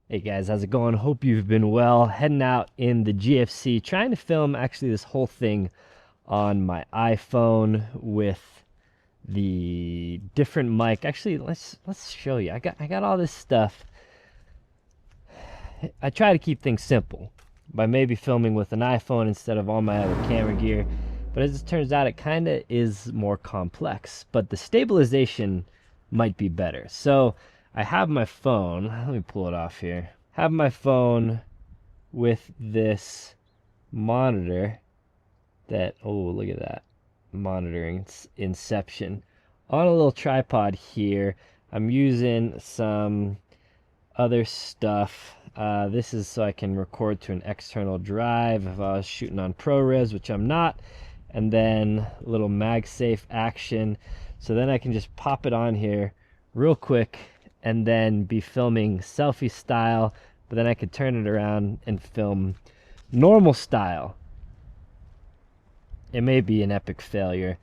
Hey guys, how's it going? Hope you've been well. Heading out in the GFC, trying to film actually this whole thing on my iPhone with the different mic. Actually, let's show you. I got all this stuff. I try to keep things simple by maybe filming with an iPhone instead of all my other camera gear. But as it turns out, it kind of is more complex. But the stabilization might be better. So I have my phone. Let me pull it off here. Have my phone with this monitor that, oh, look at that. Monitoring inception on a little tripod here. I'm using some other stuff. This is so I can record to an external drive if I was shooting on ProRes, which I'm not. And then a little MagSafe action. So then I can just pop it on here real quick and then be filming selfie style. But then I could turn it around and film normal style. It may be an epic failure.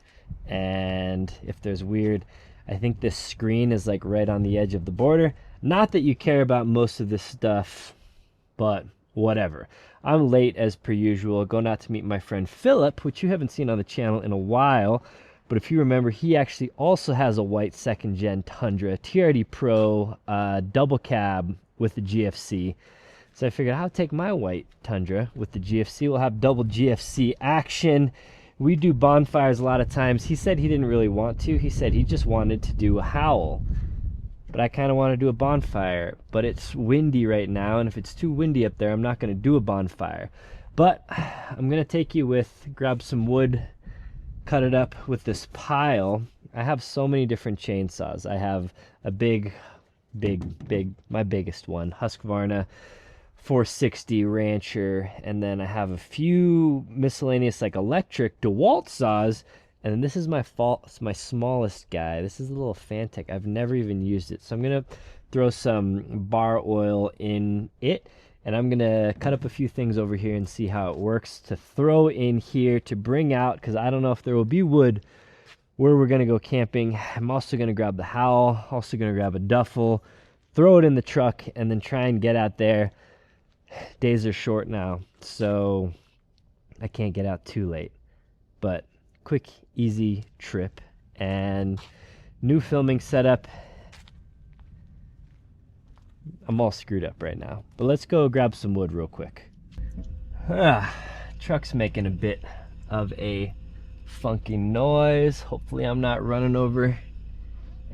And if there's weird, I think this screen is like right on the edge of the border. Not that you care about most of this stuff, but whatever. I'm late as per usual, going out to meet my friend Philip, which you haven't seen on the channel in a while. But if you remember, he actually also has a white second gen Tundra, TRD Pro, double cab with the GFC. So I figured I'll take my white Tundra with the GFC. We'll have double GFC action. We do bonfires a lot of times. He said he didn't really want to. He said he just wanted to do a howl. But I kind of want to do a bonfire. But it's windy right now, and if it's too windy up there, I'm not going to do a bonfire. But I'm going to take you with, grab some wood, cut it up with this pile. I have so many different chainsaws. I have a big, my biggest one, Husqvarna 460 Rancher, and then I have a few miscellaneous like electric DeWalt saws, and then this is my smallest guy. This is a little Fantech. I've never even used it, so I'm gonna throw some bar oil in it, and I'm gonna cut up a few things over here and see how it works to throw in here to bring out, because I don't know if there will be wood where we're gonna go camping. I'm also gonna grab the howl, also gonna grab a duffel, throw it in the truck, and then try and get out there. Days are short now, so I can't get out too late. But quick, easy trip and new filming setup. I'm all screwed up right now, but let's go grab some wood real quick. Truck's making a bit of a funky noise. Hopefully I'm not running over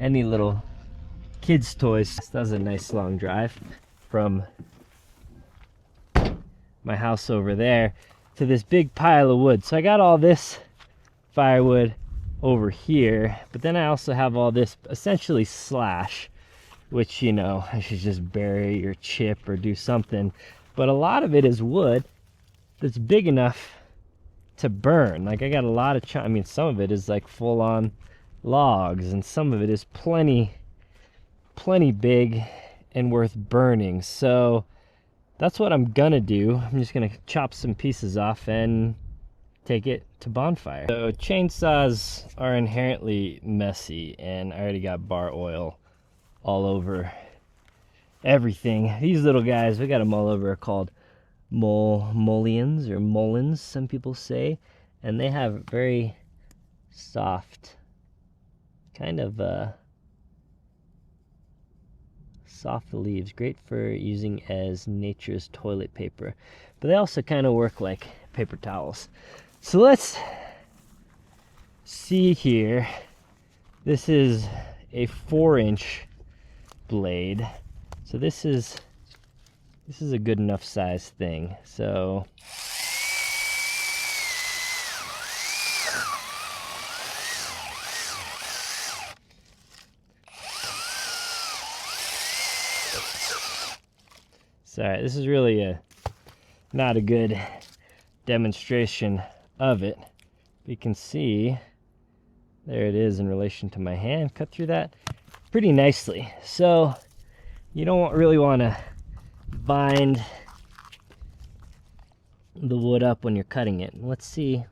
any little kids' toys. That was a nice long drive from my house over there to this big pile of wood. So I got all this firewood over here, but then I also have all this essentially slash, which, you know, I should just bury or chip or do something. But a lot of it is wood that's big enough to burn. Like I got a lot of, I mean, some of it is like full on logs, and some of it is plenty big and worth burning. So that's what I'm gonna do. I'm just gonna chop some pieces off and take it to bonfire. So chainsaws are inherently messy, and I already got bar oil all over everything. These little guys, we got them all over, are called mullions or mullins, some people say, and they have very soft, kind of soft leaves, great for using as nature's toilet paper, but they also kind of work like paper towels. So let's see here. This is a 4-inch blade, so this is a good enough size thing. So sorry, this is really not a good demonstration of it. You can see there it is in relation to my hand. Cut through that pretty nicely. So you don't really want to bind the wood up when you're cutting it. Let's see.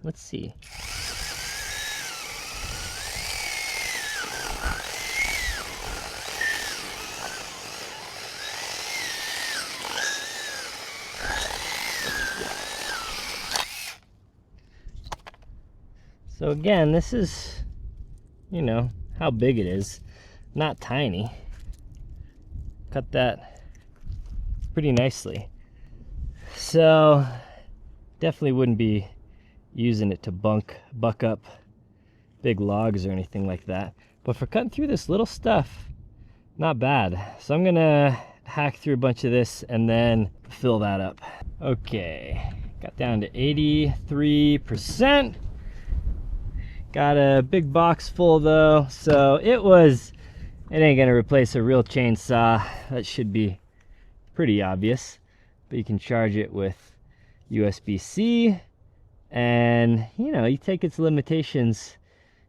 So again, this is, you know, how big it is. Not tiny. Cut that pretty nicely. So definitely wouldn't be using it to buck up big logs or anything like that. But for cutting through this little stuff, not bad. So I'm gonna hack through a bunch of this and then fill that up. Okay, got down to 83%. Got a big box full though, so it ain't gonna replace a real chainsaw. That should be pretty obvious. But you can charge it with USB-C, and you know, you take its limitations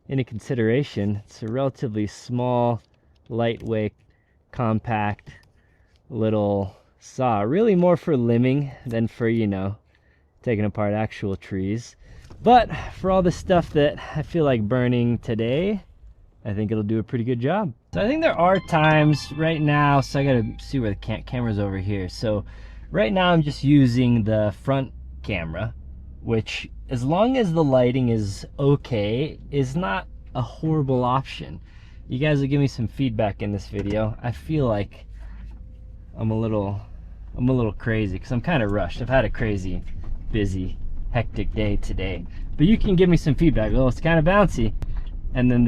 into consideration. It's a relatively small, lightweight, compact little saw. Really more for limbing than for, you know, taking apart actual trees. But for all the stuff that I feel like burning today, I think it'll do a pretty good job. So I think there are times right now, so I gotta see where the camera's over here. So right now I'm just using the front camera, which, as long as the lighting is okay, is not a horrible option. You guys will give me some feedback in this video. I feel like I'm a little crazy because I'm kind of rushed. I've had a crazy, busy, hectic day today. But you can give me some feedback. Oh, it's kind of bouncy. And then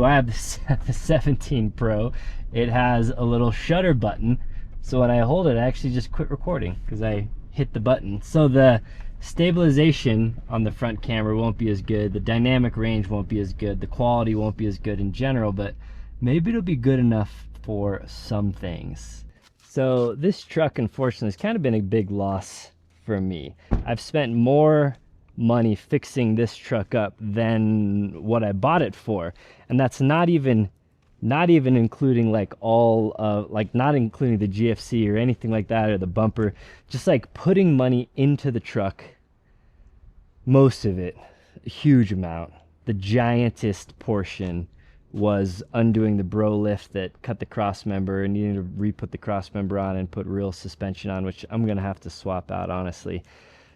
I have the 17 Pro. It has a little shutter button. So when I hold it, I actually just quit recording because I hit the button. So the stabilization on the front camera won't be as good. The dynamic range won't be as good. The quality won't be as good in general, but maybe it'll be good enough for some things. So this truck, unfortunately, has kind of been a big loss for me. I've spent more money fixing this truck up than what I bought it for, and that's not even including like all like not including the GFC or anything like that, or the bumper. Just like putting money into the truck, most of it, a huge amount. The giantest portion was undoing the bro lift that cut the cross member and needing to re-put the cross member on and put real suspension on, which I'm gonna have to swap out, honestly.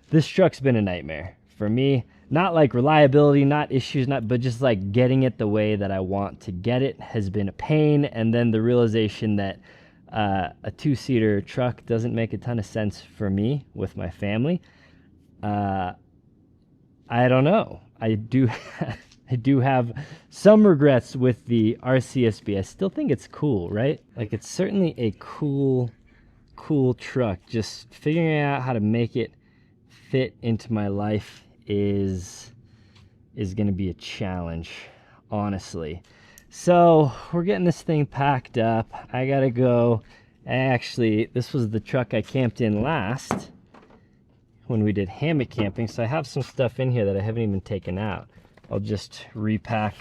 This truck's been a nightmare for me. Not like reliability, not issues, but just like getting it the way that I want to get it has been a pain. And then the realization that a two-seater truck doesn't make a ton of sense for me with my family. I don't know. I do have some regrets with the RCSB. I still think it's cool, right? Like, it's certainly a cool truck. Just figuring out how to make it fit into my life is gonna be a challenge, honestly. So we're getting this thing packed up. I gotta go. Actually, this was the truck I camped in last when we did hammock camping, so I have some stuff in here that I haven't even taken out. I'll just repack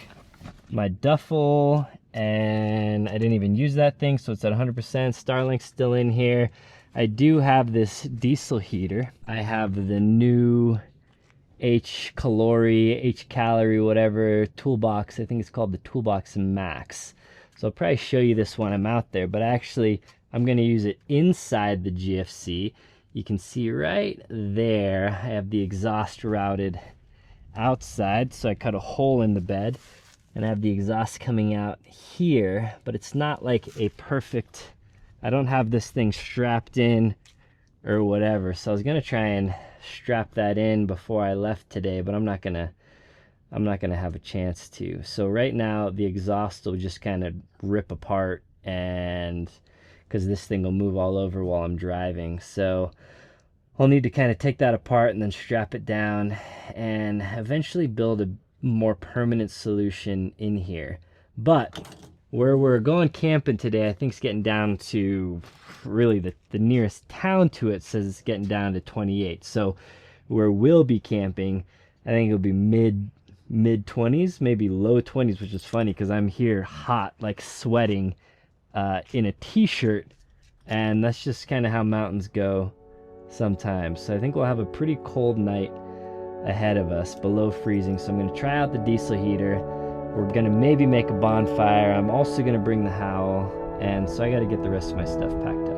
my duffel, and I didn't even use that thing, so it's at 100%. Starlink's still in here. I do have this diesel heater. I have the new H-Calorie, whatever, toolbox. I think it's called the Toolbox Max. So I'll probably show you this when I'm out there, but actually I'm gonna use it inside the GFC. You can see right there, I have the exhaust routed outside, so I cut a hole in the bed and I have the exhaust coming out here, but it's not like a perfect, I don't have this thing strapped in or whatever. So I was gonna try and strap that in before I left today, but I'm not gonna have a chance to. So right now the exhaust will just kind of rip apart, and because this thing will move all over while I'm driving. So I'll need to kind of take that apart and then strap it down and eventually build a more permanent solution in here. But where we're going camping today, I think it's getting down to really the nearest town to it says it's getting down to 28. So where we'll be camping, I think it'll be mid 20s, maybe low 20s, which is funny because I'm here hot, like sweating in a t-shirt, and that's just kind of how mountains go sometimes. So I think we'll have a pretty cold night ahead of us, below freezing. So I'm going to try out the diesel heater. We're going to maybe make a bonfire. I'm also going to bring the howl, and so I got to get the rest of my stuff packed up.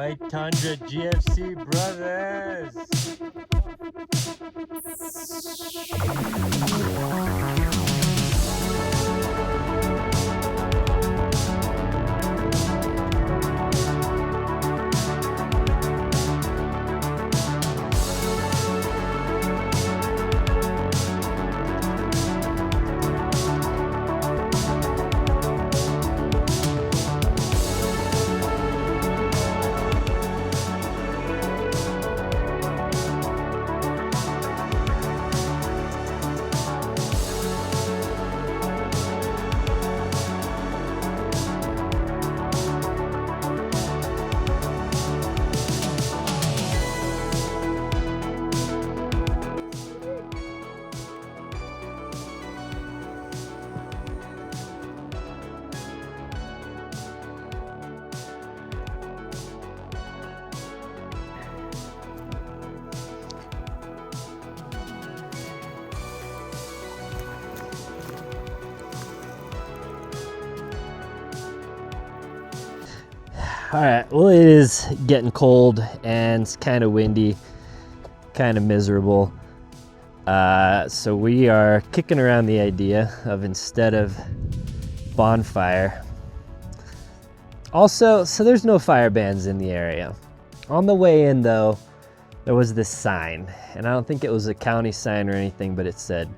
White Tundra GFC brothers. All right, well, it is getting cold and it's kind of windy, kind of miserable. So we are kicking around the idea of, instead of bonfire. Also, so there's no fire bans in the area. On the way in though, there was this sign, and I don't think it was a county sign or anything, but it said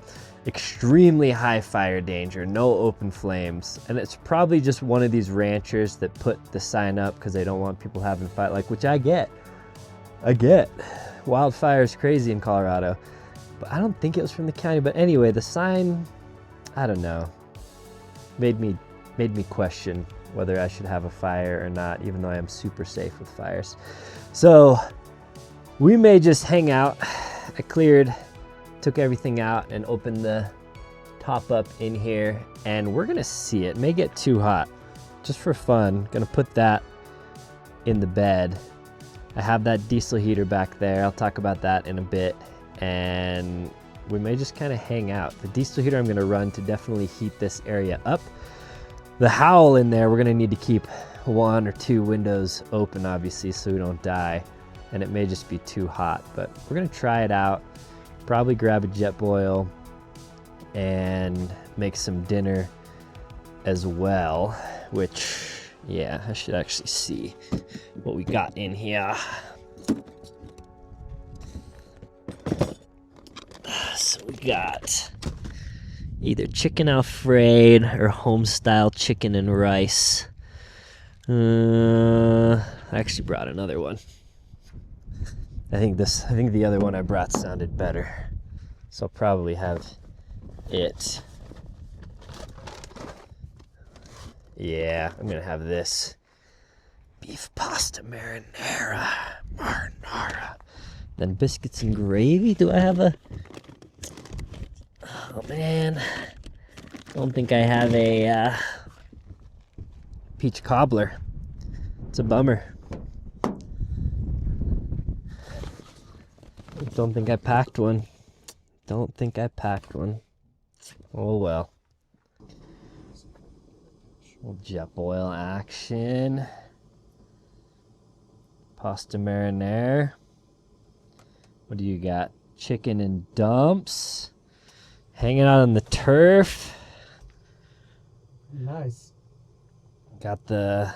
extremely high fire danger, no open flames. And it's probably just one of these ranchers that put the sign up because they don't want people having fire, like, which I get. Wildfire is crazy in Colorado, but I don't think it was from the county. But anyway, the sign, I don't know, made me question whether I should have a fire or not, even though I am super safe with fires. So we may just hang out. I took everything out and opened the top up in here, and we're gonna see. It may get too hot, just for fun. Gonna put that in the bed. I have that diesel heater back there. I'll talk about that in a bit, and we may just kind of hang out. The diesel heater I'm gonna run to definitely heat this area up. The howl in there, we're gonna need to keep 1 or 2 windows open, obviously, so we don't die, and it may just be too hot, but we're gonna try it out. Probably grab a jet boil and make some dinner as well, which, yeah, I should actually see what we got in here. So we got either chicken Alfredo or home-style chicken and rice. I actually brought another one. I think the other one I brought sounded better, so I'll probably have it. Yeah, I'm gonna have this beef pasta marinara. Then biscuits and gravy. Do I have a? Oh man, don't think I have a peach cobbler. It's a bummer. Don't think I packed one. Oh well. Jet boil action. Pasta marinara. What do you got? Chicken and dumps. Hanging out on the turf. Nice. Got the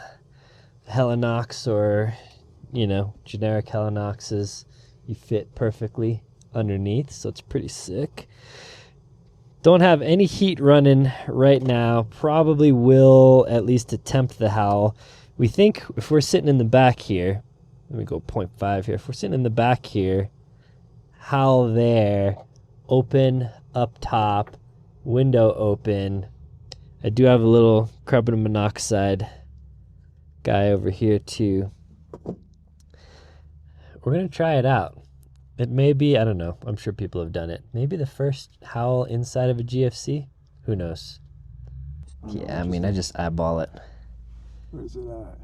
Helinox, or, generic Helinoxes. You fit perfectly underneath, so it's pretty sick. Don't have any heat running right now. Probably will at least attempt the howl. We think if we're sitting in the back here, let me go 0.5 here. If we're sitting in the back here, howl there, open up top, window open. I do have a little carbon monoxide guy over here too. We're going to try it out. It may be, I don't know, I'm sure people have done it. Maybe the first howl inside of a GFC? Who knows? Yeah, I mean, I just eyeball it. Where is it at?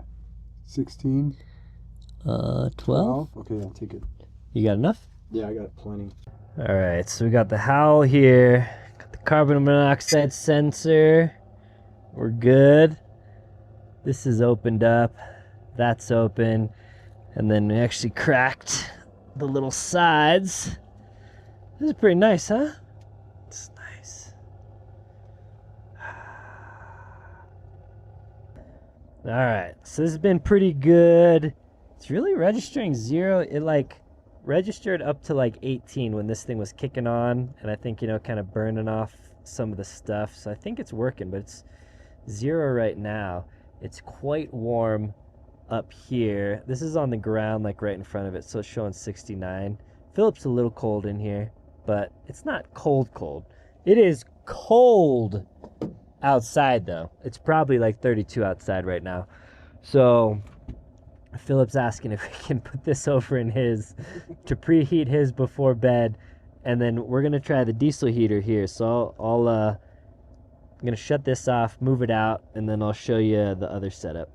16? 12? Okay, I'll take it. You got enough? Yeah, I got plenty. All right, so we got the howl here. Got the carbon monoxide sensor. We're good. This is opened up. That's open. And then we actually cracked the little sides. This is pretty nice, huh? It's nice. All right, so this has been pretty good. It's really registering 0. It like registered up to like 18 when this thing was kicking on, and I think, you know, kind of burning off some of the stuff. So I think it's working, but it's 0 right now. It's quite warm up here. This is on the ground, like right in front of it, so it's showing 69. Philip's a little cold in here, but it's not cold. It is cold outside though. It's probably like 32 outside right now. So Philip's asking if we can put this over in his to preheat his before bed, and then we're gonna try the diesel heater here. So I'm gonna shut this off, move it out, and then I'll show you the other setup.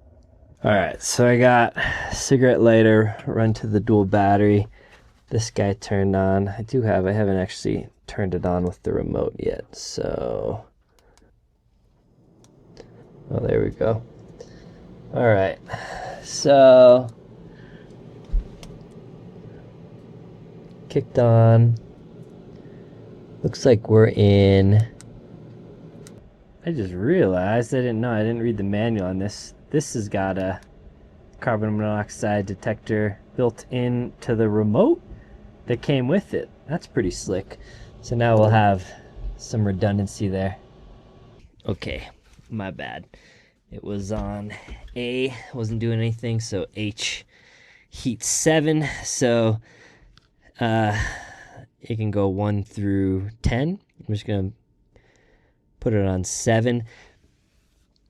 All right, so I got cigarette lighter run to the dual battery. This guy turned on. I haven't actually turned it on with the remote yet. So, oh, there we go. All right, so kicked on. Looks like we're in. I just realized I didn't read the manual on this. This has got a carbon monoxide detector built into the remote that came with it. That's pretty slick. So now we'll have some redundancy there. Okay, my bad. It was on A, wasn't doing anything, so H heat 7. So it can go 1 through 10. I'm just gonna put it on 7.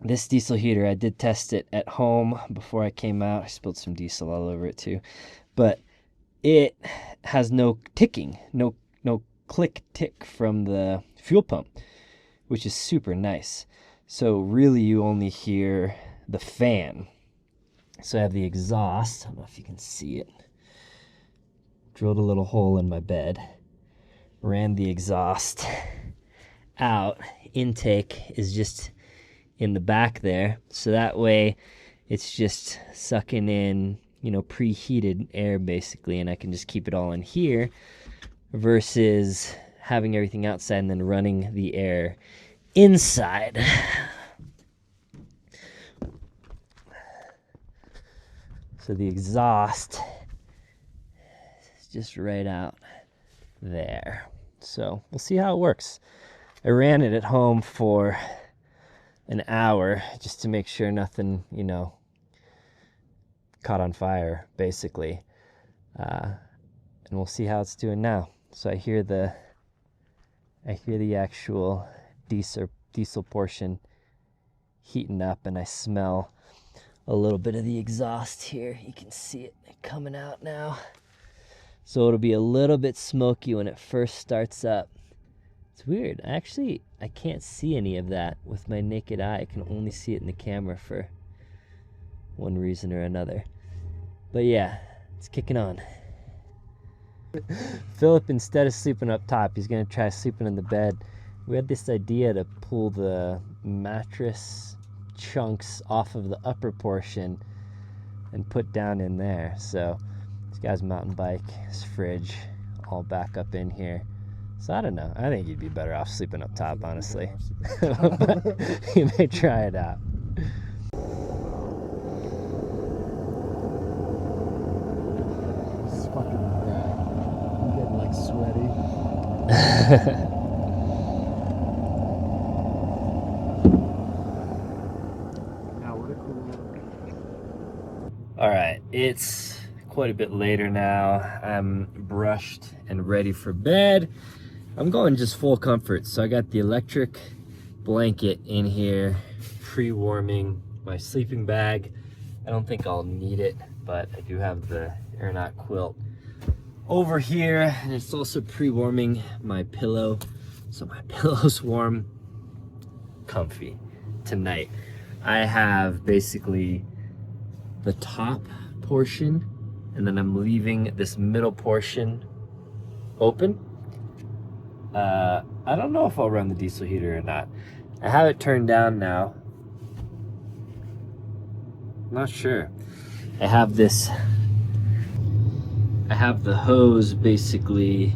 This diesel heater, I did test it at home before I came out. I spilled some diesel all over it too. But it has no ticking, no click tick from the fuel pump, which is super nice. So really you only hear the fan. So I have the exhaust. I don't know if you can see it. Drilled a little hole in my bed. Ran the exhaust out. Intake is just in the back there, so that way it's just sucking in, you know, preheated air basically, and I can just keep it all in here versus having everything outside and then running the air inside. So the exhaust is just right out there. So we'll see how it works. I ran it at home for an hour just to make sure nothing, you know, caught on fire basically, and we'll see how it's doing now. So I hear the actual diesel portion heating up, and I smell a little bit of the exhaust here. You can see it coming out now, so it'll be a little bit smoky when it first starts up. It's weird. I can't see any of that with my naked eye. I can only see it in the camera for one reason or another. But yeah, it's kicking on. Philip, instead of sleeping up top, he's gonna try sleeping in the bed. We had this idea to pull the mattress chunks off of the upper portion and put down in there. So this guy's mountain bike, his fridge, all back up in here. So I don't know. I think you'd be better off sleeping up top, honestly. But you may try it out. It's fucking bad. I'm getting like sweaty. Now what a cool. All right, it's quite a bit later now. I'm brushed and ready for bed. I'm going just full comfort. So I got the electric blanket in here, pre-warming my sleeping bag. I don't think I'll need it, but I do have the aeronaut quilt over here, and it's also pre-warming my pillow. So my pillow's warm, comfy tonight. I have basically the top portion, and then I'm leaving this middle portion open. I don't know if I'll run the diesel heater or not. I have it turned down now. I'm not sure. I have this I have the hose basically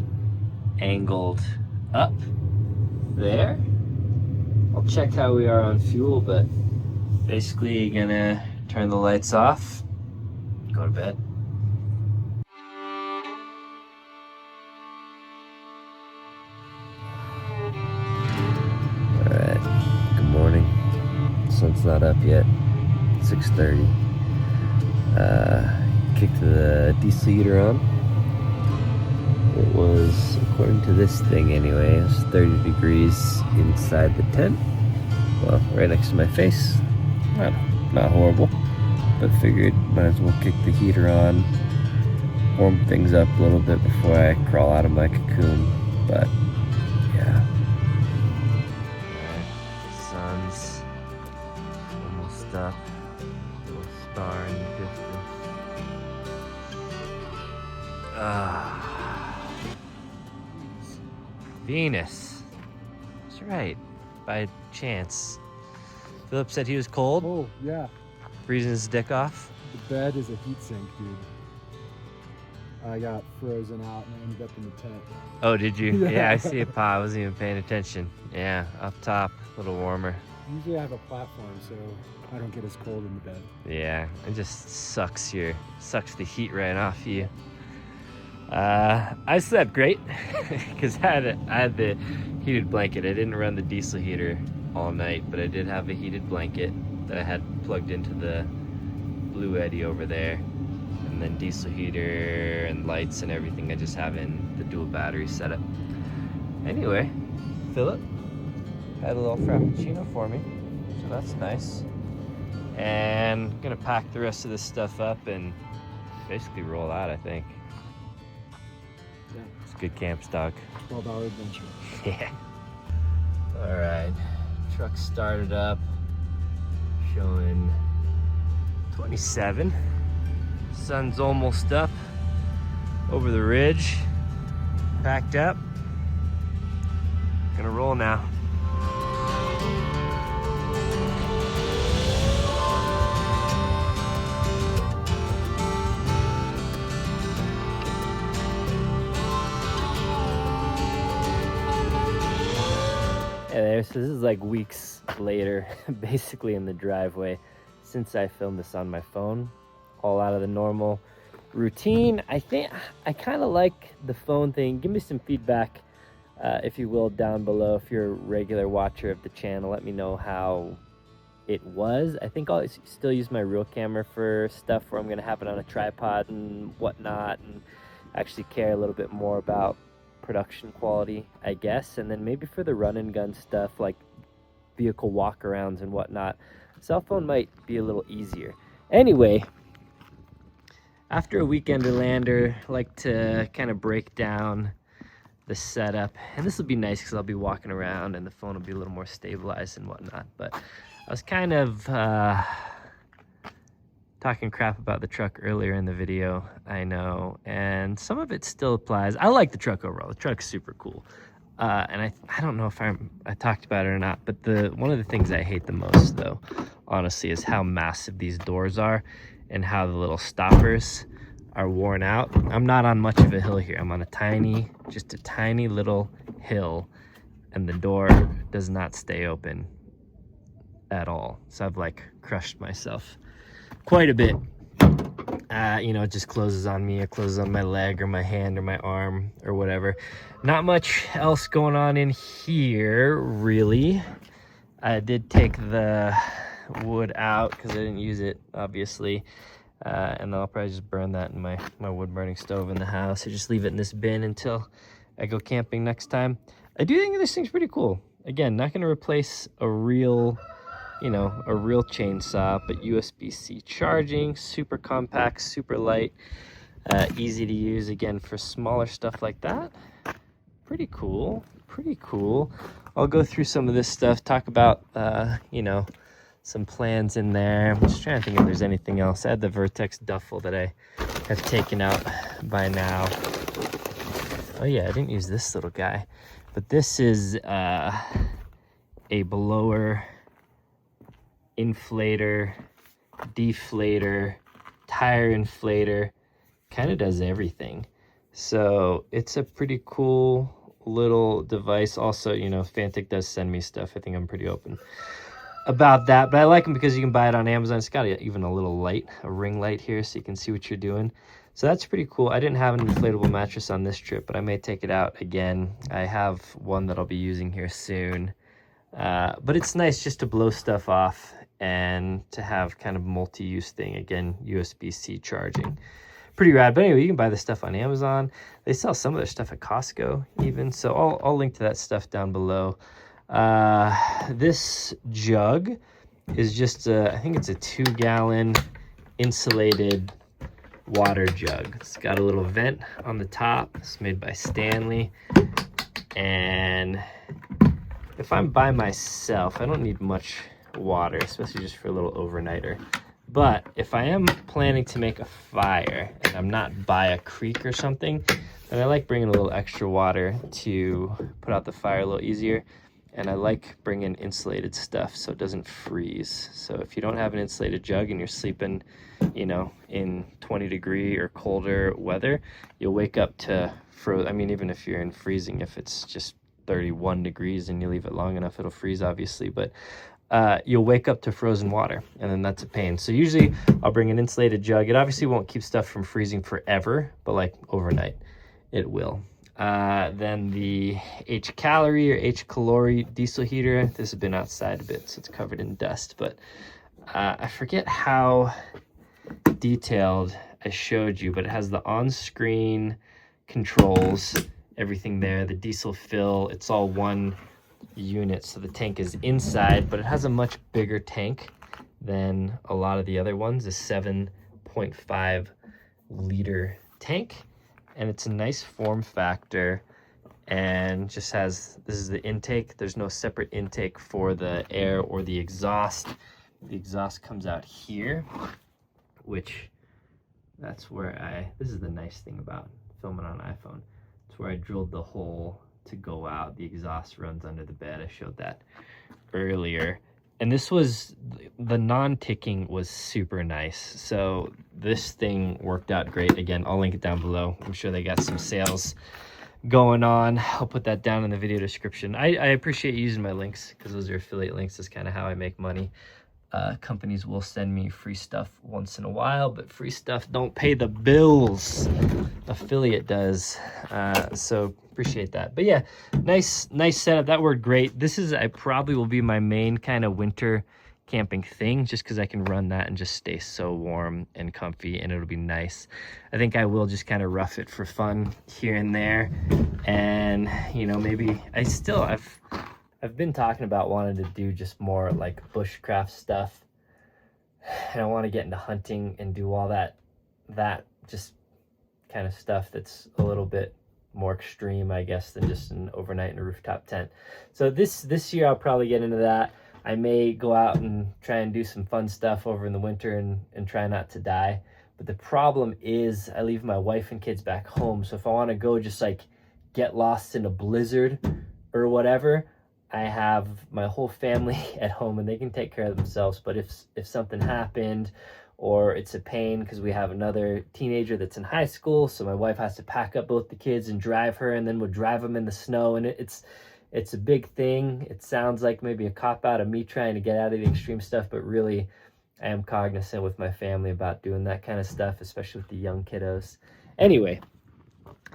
angled up there. I'll check how we are on fuel, but basically gonna turn the lights off, go to bed. Alright, good morning. Sun's not up yet, 6:30. Kicked the diesel heater on. It was, according to this thing anyway, it was 30 degrees inside the tent. Well, right next to my face. Not horrible, but figured might as well kick the heater on, warm things up a little bit before I crawl out of my cocoon. But yeah. The sun's almost up. Little star in the distance. Venus. That's right. By chance. Philip said he was cold. Oh, yeah. Freezing his dick off. The bed is a heat sink, dude. I got frozen out and I ended up in the tent. Oh, did you? Yeah. Yeah, I see a pot. I wasn't even paying attention. Yeah, up top, a little warmer. Usually I have a platform, so I don't get as cold in the bed. Yeah, it just sucks the heat right off you. I slept great because I had the heated blanket. I didn't run the diesel heater all night, but I did have a heated blanket that I had plugged into the Blue Eddy over there, and then diesel heater and lights and everything I just have in the dual battery setup. Anyway, Philip had a little frappuccino for me, so that's nice. And I'm gonna pack the rest of this stuff up and basically roll out, I think. Yeah. It's a good camp stock. 12-hour adventure. Yeah. All right, truck started up, showing 27. Sun's almost up over the ridge. Packed up. Gonna roll now. Hey there, so this is like weeks later, basically in the driveway, since I filmed this on my phone. All out of the normal routine. I think I kind of like the phone thing. Give me some feedback, if you will, down below. If you're a regular watcher of the channel, let me know how it was. I think I'll still use my real camera for stuff where I'm going to have it on a tripod and whatnot, and actually care a little bit more about production quality, I guess. And then maybe for the run and gun stuff, like vehicle walkarounds and whatnot, cell phone might be a little easier. Anyway, after a Weekenderlander, I like to kind of break down the setup, and this will be nice because I'll be walking around and the phone will be a little more stabilized and whatnot. But I was kind of talking crap about the truck earlier in the video, I know, and some of it still applies. I like the truck overall. The truck's super cool. And I don't know if I talked about it or not, but one of the things I hate the most, though, honestly, is how massive these doors are and how the little stoppers are worn out. I'm not on much of a hill here. I'm on just a tiny little hill, and the door does not stay open at all. So I've like crushed myself quite a bit. You know, it just closes on me. It closes on my leg or my hand or my arm or whatever. Not much else going on in here, really. I did take the wood out because I didn't use it, obviously. And then I'll probably just burn that in my wood burning stove in the house, or just leave it in this bin until I go camping next time. I do think this thing's pretty cool. Again, not going to replace a real chainsaw, but USB-C charging, super compact, super light, easy to use, again, for smaller stuff like that. Pretty cool. I'll go through some of this stuff, talk about, some plans in there. I'm just trying to think if there's anything else. I had the Vertex duffel that I have taken out by now. Oh yeah, I didn't use this little guy, but this is a blower, inflator, deflator, tire inflator, kind of does everything. So it's a pretty cool little device. Also, you know, Fantic does send me stuff. I think I'm pretty open about that, but I like them because you can buy it on Amazon. It's got even a little light, a ring light here, so you can see what you're doing. So that's pretty cool. I didn't have an inflatable mattress on this trip, but I may take it out again. I have one that I'll be using here soon. But it's nice just to blow stuff off and to have kind of multi-use thing. Again, USB-C charging. Pretty rad. But anyway, you can buy this stuff on Amazon. They sell some of their stuff at Costco even. So I'll link to that stuff down below. This jug is just I think it's a 2-gallon insulated water jug. It's got a little vent on the top. It's made by Stanley. And if I'm by myself, I don't need much water, especially just for a little overnighter. But if I am planning to make a fire and I'm not by a creek or something, then I like bringing a little extra water to put out the fire a little easier. And I like bringing insulated stuff so it doesn't freeze. So if you don't have an insulated jug and you're sleeping, you know, in 20-degree or colder weather, you'll wake up to I mean, even if you're in freezing, if it's just 31 degrees and you leave it long enough, it'll freeze, obviously. But you'll wake up to frozen water, and then that's a pain. So usually I'll bring an insulated jug. It obviously won't keep stuff from freezing forever, but like overnight, it will. Then the H-calorie or H-calorie diesel heater. This has been outside a bit, so it's covered in dust, but I forget how detailed I showed you, but it has the on-screen controls, everything there, the diesel fill. It's all one unit, so the tank is inside, but it has a much bigger tank than a lot of the other ones, a 7.5 liter tank. And it's a nice form factor, and just has, this is the intake. There's no separate intake for the air or the exhaust. The exhaust comes out here, which that's where this is the nice thing about filming on iPhone. It's where I drilled the hole to go out. The exhaust runs under the bed. I showed that earlier. And this was, the non-ticking was super nice. So this thing worked out great. Again, I'll link it down below. I'm sure they got some sales going on. I'll put that down in the video description. I appreciate using my links because those are affiliate links. That's kind of how I make money. Companies will send me free stuff once in a while, but free stuff don't pay the bills. Affiliate does. So appreciate that. But yeah, nice setup. That worked great. This is, I probably will be my main kind of winter camping thing, just because I can run that and just stay so warm and comfy, and it'll be nice. I think I will just kind of rough it for fun here and there. And, you know, maybe I've been talking about wanting to do just more like bushcraft stuff, and I want to get into hunting and do all that just kind of stuff that's a little bit more extreme, I guess, than just an overnight in a rooftop tent. So this year I'll probably get into that. I may go out and try and do some fun stuff over in the winter and try not to die. But the problem is I leave my wife and kids back home, so if I want to go just like get lost in a blizzard or whatever, I have my whole family at home and they can take care of themselves. But if something happened, or it's a pain because we have another teenager that's in high school, so my wife has to pack up both the kids and drive her, and then we'll drive them in the snow, and it's a big thing. It sounds like maybe a cop-out of me trying to get out of the extreme stuff, but really I am cognizant with my family about doing that kind of stuff, especially with the young kiddos. Anyway,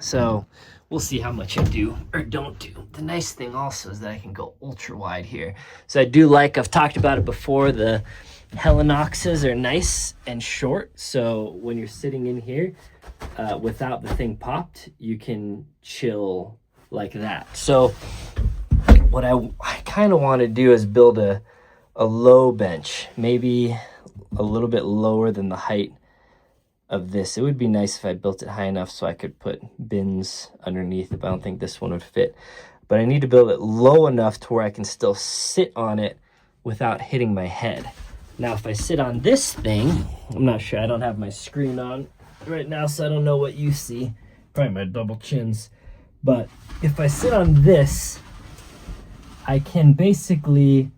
so we'll see how much I do or don't do. The nice thing also is that I can go ultra wide here. So I do like, I've talked about it before, the Helinoxes are nice and short. So when you're sitting in here without the thing popped, you can chill like that. So what I kind of want to do is build a low bench, maybe a little bit lower than the height of this. It would be nice if I built it high enough so I could put bins underneath, but I don't think this one would fit. But I need to build it low enough to where I can still sit on it without hitting my head. Now, if I sit on this thing, I'm not sure, I don't have my screen on right now, so I don't know what you see. Probably my double chins. But if I sit on this, I can basically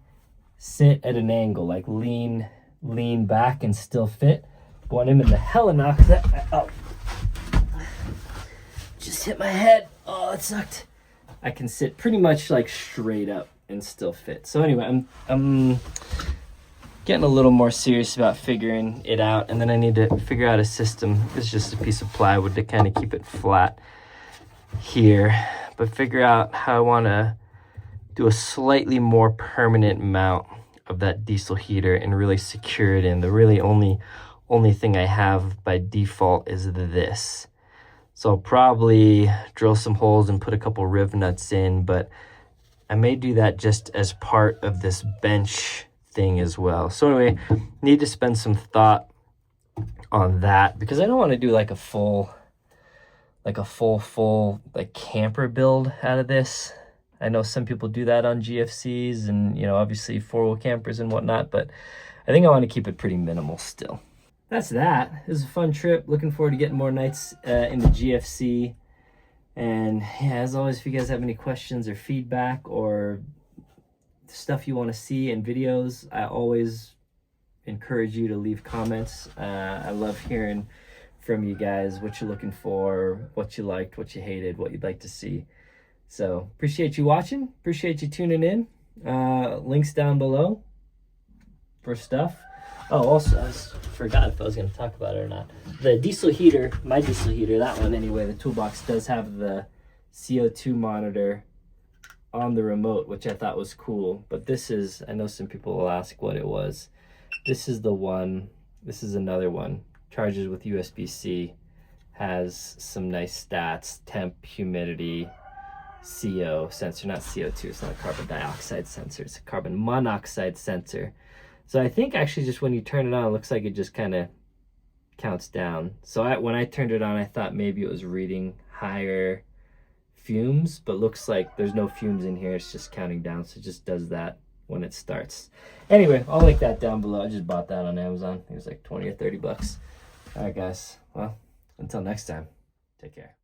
sit at an angle, like lean back and still fit. But when I'm in the Helinox, hit my head. Oh, that sucked. I can sit pretty much like straight up and still fit. So anyway, I'm getting a little more serious about figuring it out, and then I need to figure out a system. It's just a piece of plywood to kind of keep it flat here, but figure out how I want to do a slightly more permanent mount of that diesel heater and really secure it in. The really only thing I have by default is this. So I'll probably drill some holes and put a couple riv nuts in, but I may do that just as part of this bench thing as well. So anyway, need to spend some thought on that because I don't want to do like a full like camper build out of this. I know some people do that on GFCs and, you know, obviously four-wheel campers and whatnot, but I think I want to keep it pretty minimal still. That's that. It was a fun trip. Looking forward to getting more nights in the GFC. And yeah, as always, if you guys have any questions or feedback or stuff you want to see in videos, I always encourage you to leave comments. I love hearing from you guys what you're looking for, what you liked, what you hated, what you'd like to see. So appreciate you watching. Appreciate you tuning in. Links down below for stuff. Oh, also, I forgot if I was going to talk about it or not. The diesel heater, my diesel heater, that one anyway, the toolbox does have the CO2 monitor on the remote, which I thought was cool. But this is, I know some people will ask what it was. This is the one, this is another one. Charges with USB-C, has some nice stats, temp, humidity, CO sensor, not CO2, it's not a carbon dioxide sensor, it's a carbon monoxide sensor. So I think actually just when you turn it on, it looks like it just kind of counts down. So when I turned it on, I thought maybe it was reading higher fumes, but looks like there's no fumes in here. It's just counting down. So it just does that when it starts. Anyway, I'll link that down below. I just bought that on Amazon. It was like 20 or 30 bucks. All right, guys. Well, until next time, take care.